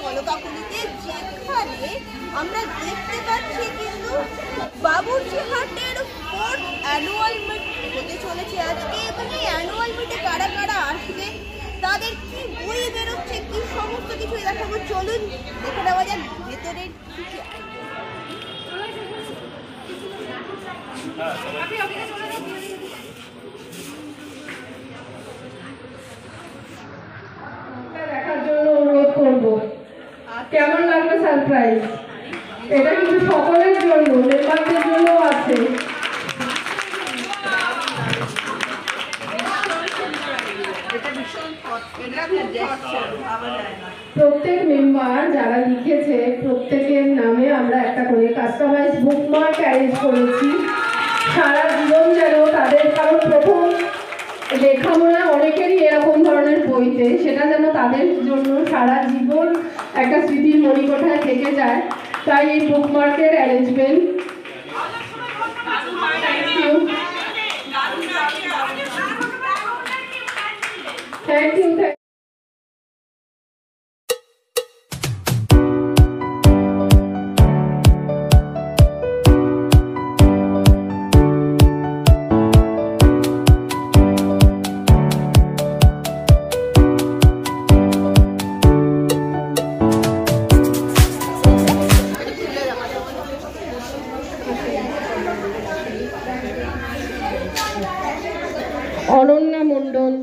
কলকাকুলিতে, যেখানে আমরা দেখতে পাচ্ছি কিন্তু বাবুর্চি হাটের 4th অ্যানুয়াল মিট হতে চলেছে আজকে। এবং এই অ্যানুয়াল মিটে কারা কারা আসবে, তাদের কি বই বেরোচ্ছে, কি সমস্ত কিছু দেখাবো। চলুন দেখে নেওয়া যাক ভেতরের কি দেখার জন্য অনুরোধ করবো। কেমন লাগলো সারপ্রাইজ? এটা কিন্তু সকলের জন্য, মেম্বারদের জন্য আছে। প্রত্যেক মেম্বার যারা লিখেছে প্রত্যেকের নামে আমরা একটা করে কাস্টমাইজ বুকমার্ক অ্যারেঞ্জ করেছি সারা জীবন, যেন তাদের, কারণ প্রথম লেখা মনে হয় অনেকেরই এরকম ধরনের বইতে, সেটা যেন তাদের জন্য সারা জীবন একটা স্মৃতির মণিকোঠায় থেকে যায়। তাই এই বুকমার্কের arrangement. Thank you. Ananya Mondal,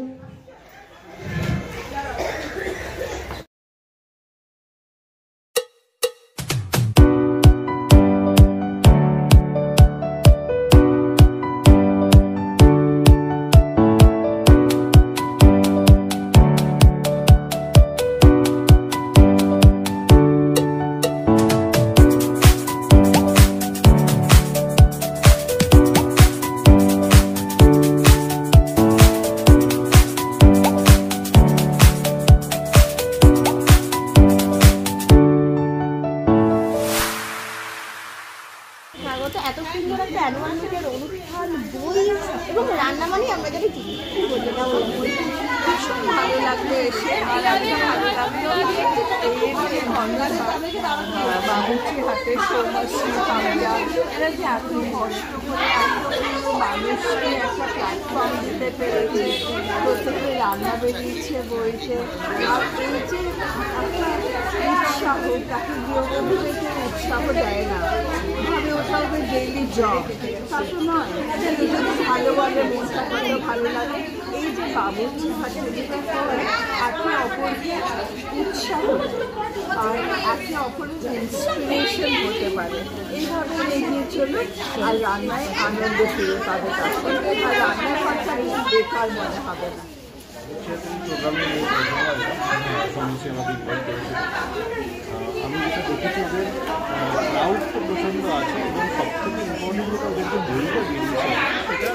এত সুন্দর একটা অ্যানুয়াল মিটের অনুষ্ঠান, বই এবং রান্না মানে আমরা জানি কি বলতে ভীষণ ভালো লাগলো এসে। আর ভালো লাগলো বাবুর্চি হাটের সৌমাশ্রী কামরা, এরা যে এত কষ্ট করে এতগুলো মানুষকে একটা প্ল্যাটফর্ম দিতে পেরেছে, প্রত্যেকে রান্না বেরিয়েছে বইতে। আর এই যে একটা উৎসাহ, তাকে গৃহবধূদেরকে উৎসাহ দেয় না, ভাবে ওটা ওদের ডেইলি জব, তা তো নয়। যদি ভালোভাবে মনটা করলে ভালো লাগে। এই যে বাবুর্চি হাটে যেটা হয়, একে অপরকে উৎসাহ আর একে অপরের ইন্সপিরেশন হতে পারে, এইভাবে এগিয়ে চলো। আর রান্নায় আনন্দ ফিরে পাবে কাছে, আর রান্নার কথা বেকার মনে হবে না। আমি যেটা দেখেছি যে ক্রাউড তো প্রচণ্ড আছে, এবং সবথেকে ইম্পর্টেন্ট যেটা ওদেরকে বইটা বেরিয়েছে সেটা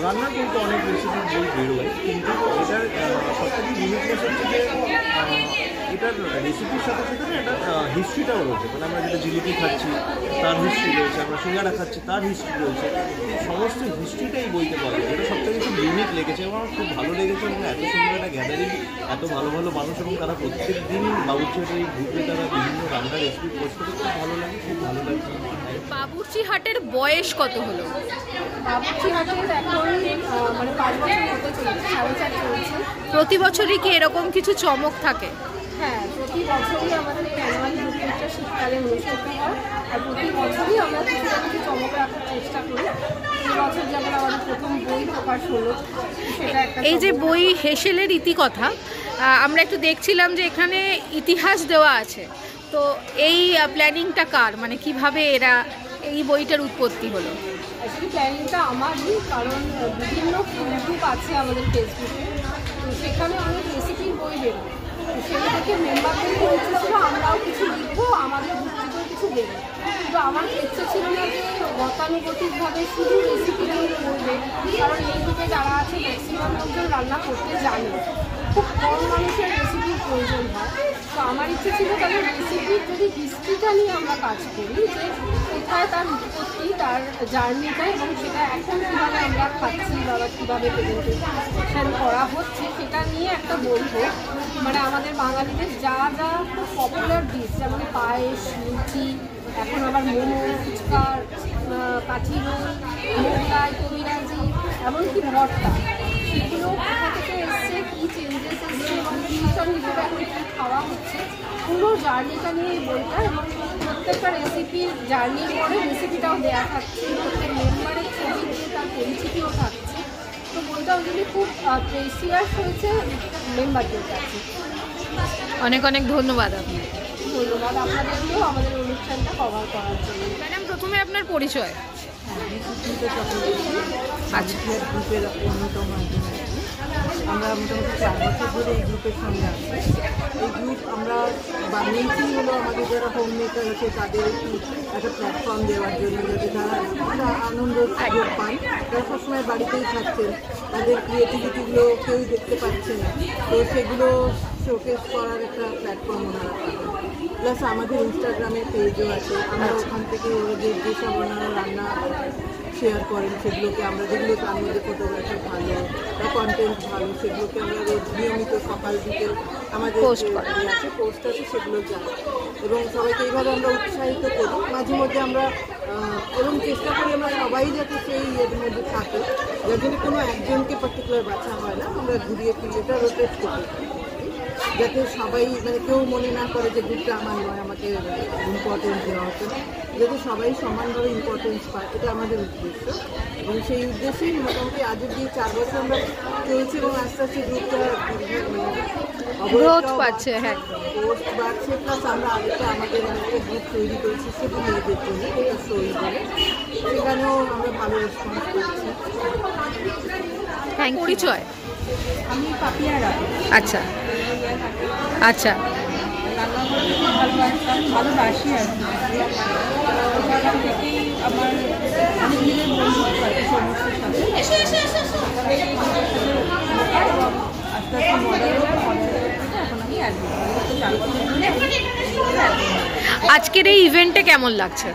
রান্নার কিন্তু অনেক রেসিপির বই বেরোয়, কিন্তু এটার সবথেকে ইউনিকনেস হচ্ছে যে এটার রেসিপির সাথে সাথে এটা হিস্ট্রিটাও রয়েছে। মানে আমরা যেটা জিলিপি খাচ্ছি তার হিস্ট্রি রয়েছে, আমরা সিঙ্গাড়া খাচ্ছি তার হিস্ট্রি রয়েছে, সমস্ত হিস্ট্রিটাই বইতে পাওয়া যায়। এটা সবথেকে খুব ইউনিক লেগেছে এবং আমার খুব ভালো লেগেছে। এবং এত সুন্দর একটা গ্যাদারিং, এত ভালো ভালো মানুষ, এবং তারা প্রত্যেক দিন বাবুর্চি হাটে এই গ্রুপে তারা বিভিন্ন রান্নার রেসিপি পোস্ট করে, খুব ভালো লাগে, খুব ভালো লাগছে। বাবুর্চি হাটের বয়স কত হলো? বাবুর্চি হাটের এখন মানে 5 বছর মতো চলছে, 4.5 চলছে। প্রতি বছরই কি এরকম কিছু চমক থাকে? হ্যাঁ, প্রতি বছরই আমাদের অ্যানুয়াল মিটটা শীতকালে অনুষ্ঠিত হয়। আর প্রতি বছরই আমরা কিছু না কিছু চমক রাখার চেষ্টা করি। এই বছর যেমন আমাদের প্রথম বই প্রকাশ হলো, সেটা একটা। এই যে বই হেসেলের ইতিকথা, আমরা একটু দেখছিলাম যে এখানে ইতিহাস দেওয়া আছে, তো এই প্ল্যানিংটা কার, মানে কিভাবে এরা এই বইটার উৎপত্তি হলো? অ্যাকচুয়ালি প্ল্যানিংটা আমারই, কারণ বিভিন্ন গ্রুপ আছে আমাদের ফেসবুকে, তো সেখানে অনেক রেসিপির বই বেরোয়। তো সেই থেকে মেম্বারদেরকে ইচ্ছে ছিল আমরাও কিছু লিখবো, আমাদের গ্রুপেও কিছু বেরোয়। কিন্তু আমার ইচ্ছে ছিল না যে গতানুগতিকভাবে শুধু রেসিপি বই করবে, কারণ এই গ্রুপে যারা আছে ম্যাক্সিমাম লোকজন রান্না করতে জানে, খুব কম মানুষের রেসিপির প্রয়োজন হয়। তো আমার ইচ্ছে ছিল তাহলে রেসিপির যদি হিস্ট্রিটা নিয়ে আমরা কাজ করি, যে কোথায় তার উৎপত্তি, তার জার্নিটা, এবং সেটা এখন কীভাবে আমরা খাচ্ছি বা কীভাবে প্রেজেন্টেশন করা হচ্ছে সেটা নিয়ে একটা বলবো। মানে আমাদের বাঙালিদের যা যা খুব পপুলার ডিশ, যেমন পায়েস, লুচি, এখন আবার মোমো, ফুচকা, কাঠি রোল, মোগলাই, কবিরাজি, এমনকি ভর্তা, সেগুলো কোথা থেকে এসছে, কী চেঞ্জেস এসছে এবং ফিউচার হিসেবে এখন কী খাওয়া হচ্ছে, পুরো জার্নিটা নিয়ে এই বইটা। এবং প্রত্যেকটা রেসিপির জার্নির পরে রেসিপিটাও দেওয়া থাকছে, প্রত্যেক মেম্বারের ছবি দিয়ে তার পরিচিতিও থাকছে। তো বইটা ওই জন্য খুব প্রেসিয়াস হয়েছে মেম্বারদের কাছে। অনেক অনেক ধন্যবাদ আপনাকে। ধন্যবাদ আপনাদেরকেও আমাদের অনুষ্ঠানটা কভার করার জন্য। ম্যাডাম, প্রথমে আপনার পরিচয়। আচ্ছা, গ্রুপের অন্যতম একজন। আমরা মোটামুটি 4 বছর ধরে এই গ্রুপের সঙ্গে আছি। এই গ্রুপ আমরা বানিয়েছি হলো আমাদের যারা হোম মেকার আছে তাদের একটা প্ল্যাটফর্ম দেওয়ার জন্য, যাতে তারা আনন্দ সুযোগ পান। তারা সবসময় বাড়িতেই থাকছেন, তাদের ক্রিয়েটিভিটিগুলো কেউ দেখতে পাচ্ছে না, তো সেগুলো শোকেস করার একটা প্ল্যাটফর্ম ওনারা পাবেন। প্লাস আমাদের ইনস্টাগ্রামের পেজও আছে, আমরা ওখান থেকে ওদের যেসব ওনারা রান্না শেয়ার করেন সেগুলোকে আমরা, যেগুলো তার মধ্যে ফটোগ্রাফি ভালো বা কন্টেন্ট ভালো, সেগুলোকে আমরা নিয়মিত সকাল দিকে আমাদের পোস্ট আছে, সেগুলো যায় এবং সবাইকে এইভাবে আমরা উৎসাহিত করি। মাঝে মধ্যে আমরা এবং চেষ্টা করি আমরা সবাই যাতে সেই এর মধ্যে থাকে, যার জন্য কোনো একজনকে পার্টিকুলার বাছা হয় না, আমরা ঘুরিয়ে ফিরিয়ে এটা রোটেট করি, যাতে সবাই মানে কেউ মনে না করে যে গ্রুপটা আমার নয়, আমাকে ইম্পর্টেন্স দেওয়া হতো, যাতে সবাই সমানভাবে ইম্পর্টেন্স পায়, এটা আমাদের উদ্দেশ্য। এবং সেই উদ্দেশ্যেই মোটামুটি আজ অব্দি 4 বছর আমরা চলছি এবং আস্তে আস্তে গ্রুপটা গ্রোথ পাচ্ছে। হ্যাঁ, পোস্ট বাড়ছে। প্লাস আমরা আরেকটা আমাদের একটা গ্রুপ তৈরি করেছি শুধু মেয়েদের জন্য, এটা শরীর বলে, সেখানেও আমরা ভালো রেসপন্স পাচ্ছি। থ্যাংক পরিচয়। আমি পাপিয়া রায়। আচ্ছা আচ্ছা, ভালোবাসি আর কি। সেখান থেকেই আমার অনেক দিনের বন্ধুত্ব আছে সমস্ত সাথে, এবং আস্তে আস্তে মডেল এখন আমি আজকের এই ইভেন্টে কেমন লাগছে?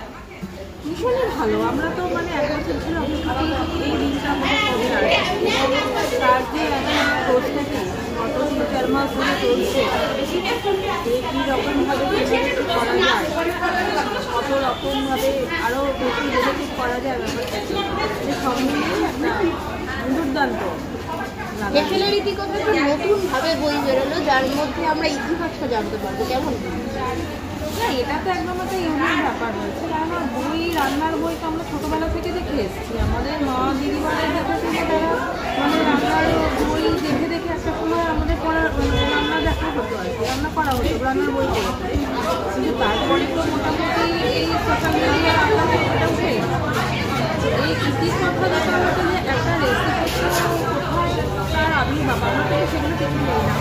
ভীষণই ভালো। আমরা তো মানে 1 বছর ধরে অপেক্ষা করছি এই দিনটা আমাদের কবে আসবে, তার যে একটা প্রস্তুতি গত 3-4 মাস ধরে চলছে, কী রকমভাবে করা যায়, কত রকমভাবে আরও বেশি ডেভেলপ করা যায় ব্যাপারটাকে, সে সব মিলিয়ে একটা দুর্দান্ত। হেসেলের ইতিকথা একটা নতুনভাবে বই বেরোলো, যার মধ্যে আমরা ইতিহাসটা জানতে পারবো, কেমন? হ্যাঁ, এটা তো একদম একটা ইউনিক ব্যাপার হয়েছে, কারণ বই, রান্নার বই তো আমরা ছোটোবেলা থেকে দেখে এসেছি। আমাদের মা দিদিমাদের দেখা থেকে তারা মানে রান্নার বই দেখে দেখে একটা সময় আমাদের রান্না দেখা হতো আর কি, রান্না করা হতো, রান্নার বই পড়তে। কিন্তু তারপরে তো মোটামুটি এই সোশ্যাল মিডিয়া রান্না এটা উঠে এই ইতিকথা দেখা হতো যে একটা রেসিপি কোথায় তার আবির্ভাব, আমরা থেকে সেগুলো কিছু নেই না,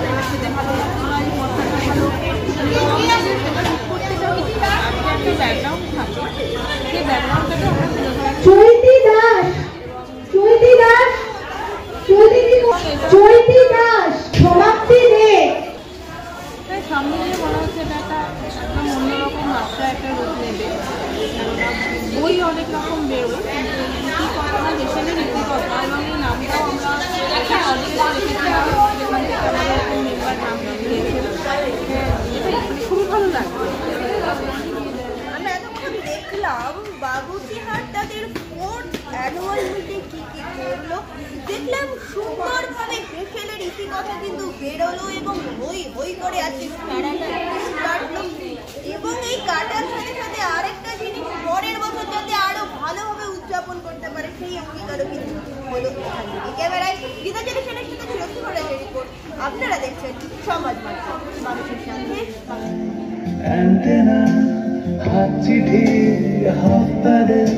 আমরা খেতে ভালো হয়, মশলাটা ভালো, সেটা ঠিক করতে চাই একটা ব্যাকগ্রাউন্ড থাকে, সেই ব্যাকগ্রাউন্ডটাকে আমরা চৈতি দাস সমাপ্তি দে। তাই সামনে দিয়ে মনে হচ্ছে এটা একটা একদম অন্যরকম মাত্রা একটা রূপ নেবে, কেননা বই অনেক রকম বেরোয়, কিন্তু ইতিকথা হেসেলের ইতিকথা এবং এই নামটাও আমরা একটা অডিয়েন্স রেখেছিলাম, যেখান থেকে আমাদের একটা মেম্বার নাম দিয়েছিল, খুবই ভালো লাগবে। আমরা এতক্ষণ দেখলাম বাবুচিহাট তাদের 4th অ্যানুয়াল মিটে কি কি করলো, দেখলাম সুন্দরভাবে হেসেলের ইতিকথা কিন্তু বেরোলো এবং হই হই করে আছে সারাটা কাটলো। এবং এই কাটার সাথে সাথে আরেকটা জিনিস পরের বছর যাতে আরো ভালোভাবে উদযাপন করতে পারে সেই অঙ্গীকারও কিন্তু হলো। ক্যামেরায় গীতাঞ্জলি সেনের সাথে সুরক্ষিত রিপোর্ট, আপনারা দেখছেন সমাজ মাধ্যম, মানুষের সাথে। অ্যান্টেনা হাত চিঠি হাফ প্যাডেল